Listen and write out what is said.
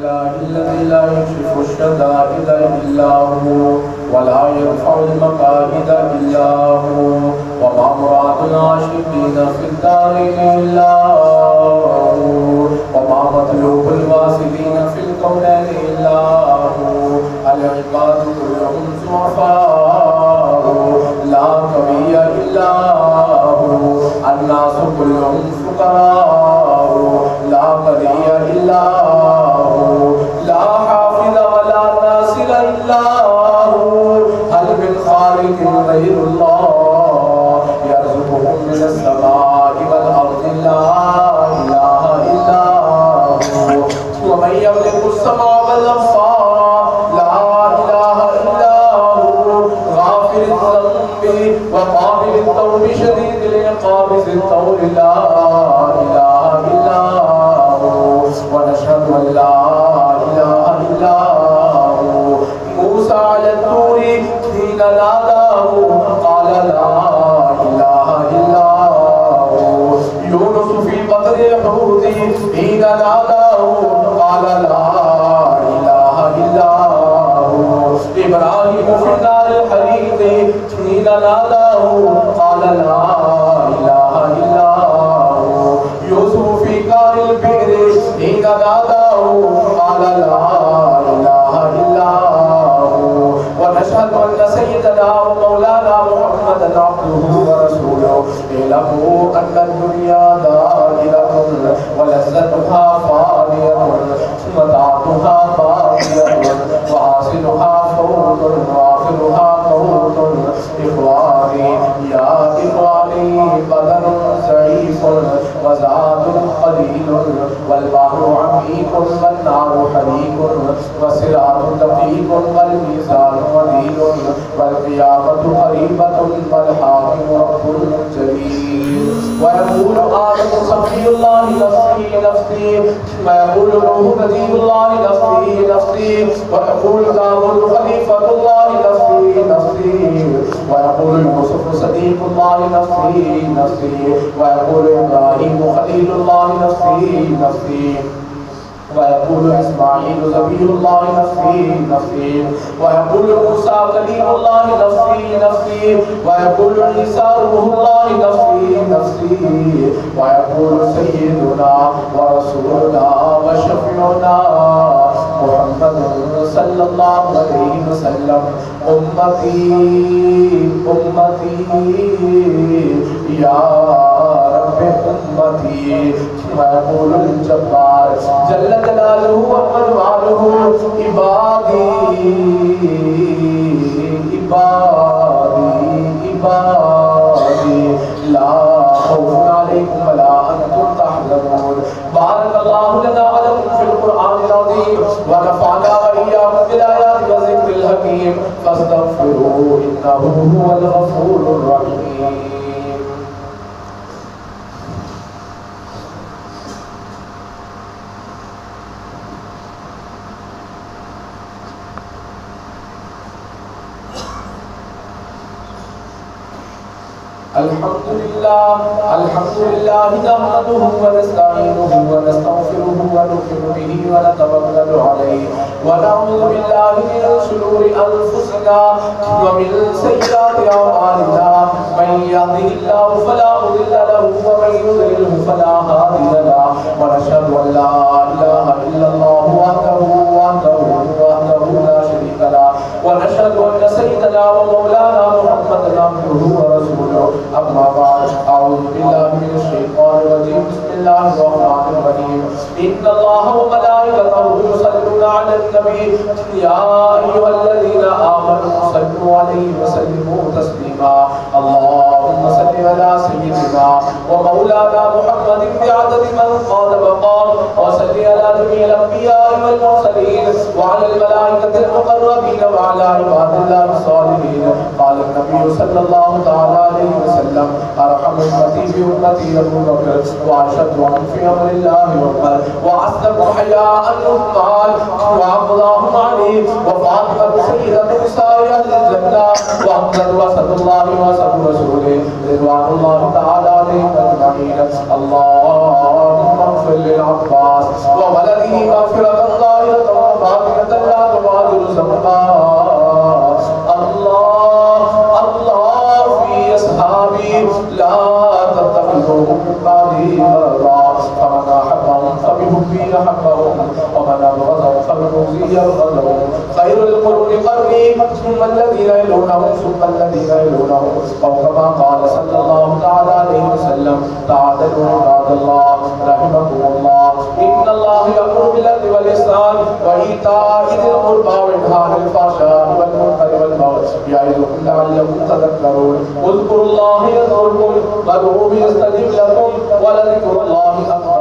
الذي لا يكشف الشدائد إلا هو ولا يرفع المقاعد إلا هو وما مراد العاشقين في الدارين إلا هو وما مطلوب الواصلين في الكونين إلا هو العباد كلهم ضعفاء لا قوي إلا هو الناس كلهم فقراء لا غني إلا هو لا حافظ ولا ناصر إلا هو هل من خالق غير الله يرزقهم من السماء والأرض لا إله إلا هو ومن يملك السماء والأبصار لا إله إلا هو غافر الذنب وقابل التوب شديد العقاب ذي الطول لا إله إلا هو ونشهد أن لا إله إلا هو موسى على الطور حين ناداه قال لا إله إلا هو يونس في بطن الحوت حين ناداه قال لا إله إلا هو إبراهيم في النار الحريق حين ناداه قال لا إله إلا هو يوسف في قار البئر حين ناداه قال لا إله إلا هو ونشهد أن سيدنا ومولانا محمدا عبده ورسوله اعلموا أن الدنيا دائرة ولذتها فانية ومتعتها باقية وحاصلها فوت وآخرها موت إخواني يا إخواني بدن ضعيف وزاد قليل والبحر عميق والنار حريق والصراط دقيق والميزان وديل والقيامة قريبة والحاكم رب جليل ويقول آدم صفي الله نفسي نفسي ويقول نوح نبي الله نفسي نفسي ويقول داود خليفة الله نفسي نفسي ويقول يوسف صديق الله نفسي نفسي ويقول إبراهيم خليل الله نفسي نفسي ويقول إسماعيل ذبيح الله نفسي نفسي ويقول موسى كليم الله نفسي نفسي ويقول عيسى روح الله نفسي نفسي ويقول سيدنا ورسولنا وشفيعنا محمد صلى الله عليه وسلم أمتي أمتي يا رب أمتي ويقول الجبار جل جلاله وجلاله عبادي عبادي عبادي لا خوف عليكم ولا أنتم تحزنون بارك الله لنا ولكم في القرآن العظيم ونفعنا وإياكم بالآيات والذكر الحكيم فاستغفروه إنه هو الغفور الرحيم. الحمد لله نحمده ونستعينه ونستغفره ونؤمن به ونتوكل عليه ونعوذ بالله من شرور أنفسنا ومن سيئات أعمالنا من يهده الله فلا مضل له ومن يضلله فلا هادي له ونشهد أن لا إله إلا الله وحده لا شريك له ونشهد أن سيدنا ومولانا محمدا عبده ورسوله أما بعد أعوذ بالله من الشيطان الرجيم بسم الله الرحمن الرحيم إن الله وملائكته يصلون على النبي يا أيها الذين آمنوا صلوا عليه وسلموا تسليما اللهم صل على سيدنا ومولانا محمد بعدد من قال وقال وصل على جميع الأنبياء والمرسلين وعلى الملائكة المقربين وعلى عباد الله الصالحين قال النبي صلى الله تعالى عليه وسلم أرحم أمتي بأمتي أبو بكر وأشدهم في أمر الله عمر وأصدق حياء عثمان وأقضاهم علي وفاطمة سيدة نساء أهل الجنة وأحمد وسط الله وسط رسوله رضوان الله تعالى عليهم أجمعين اللهم اغفر للعباس وولده مغفرة ظاهرة ذنبا الله في أصحابي لا تتخذوهم من بعدي غرضا فمن أحبهم فبحبي أحبهم ومن أبغضهم فببغضي أبغضهم خير القرون قرني ثم الذين يلونهم ثم الذين يلونهم أو كما قال صلى الله تعالى عليه وسلم تعادلوا عباد الله رحمكم الله إن الله يأمر بالعدل والإحسان وإيتاء ذي القربى وينهى عن الفحشاء والمنكر والبغي يعظكم لعلكم تذكرون اذكروا الله يذكركم وادعوه يستجب لكم ولذكر الله أكبر